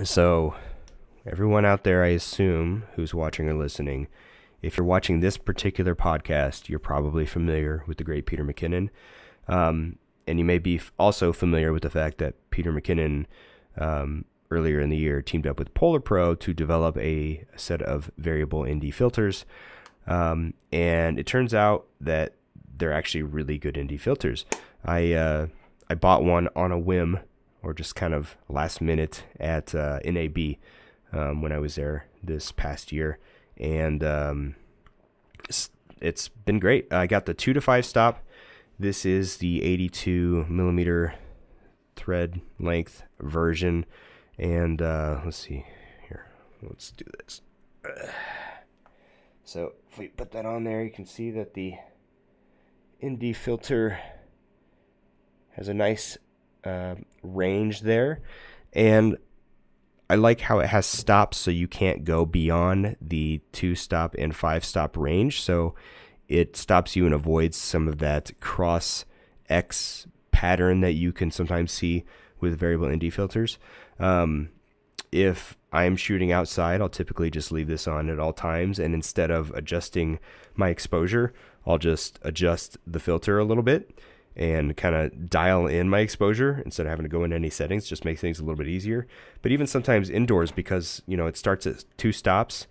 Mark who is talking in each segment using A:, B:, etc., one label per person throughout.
A: So everyone out there, I assume, who's watching or listening, if you're watching this particular podcast, you're probably familiar with the great Peter McKinnon. And you may be also familiar with the fact that Peter McKinnon earlier in the year teamed up with PolarPro to develop a set of variable ND filters. And it turns out that they're actually really good ND filters. I bought one on a whim, or just kind of last minute at NAB when I was there this past year. And it's been great. I got the 2 to 5 stop. This is the 82 millimeter thread length version. And let's see here. Let's do this. So if we put that on there, you can see that the ND filter has a nice range there. And I like how it has stops, so you can't go beyond the 2 stop and 5 stop range. So it stops you and avoids some of that cross X pattern that you can sometimes see with variable ND filters. If I'm shooting outside, I'll typically just leave this on at all times. And instead of adjusting my exposure, I'll just adjust the filter a little bit and kind of dial in my exposure instead of having to go into any settings. Just makes things a little bit easier. But even sometimes indoors, because it starts at 2 stops,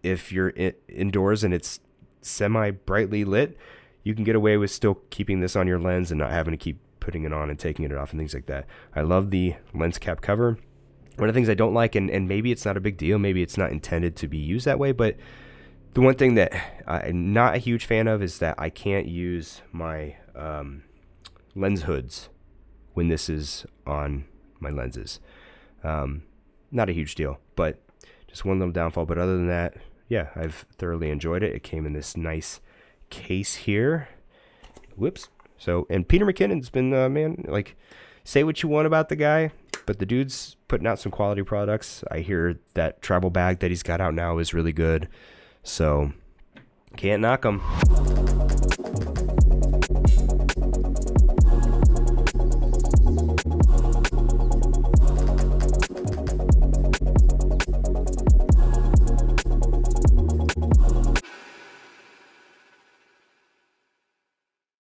A: if you're indoors and it's semi brightly lit, you can get away with still keeping this on your lens and not having to keep putting it on and taking it off and things like that. I love the lens cap cover. One of the things I don't like, and maybe it's not a big deal, maybe it's not intended to be used that way, but the one thing that I'm not a huge fan of is that I can't use my lens hoods when this is on my lenses. Not a huge deal, but just one little downfall. But other than that, yeah, I've thoroughly enjoyed it. It came in this nice case here. Whoops. So, and Peter McKinnon's been, man, like, say what you want about the guy, but the dude's putting out some quality products. I hear that travel bag that he's got out now is really good. So, can't knock him.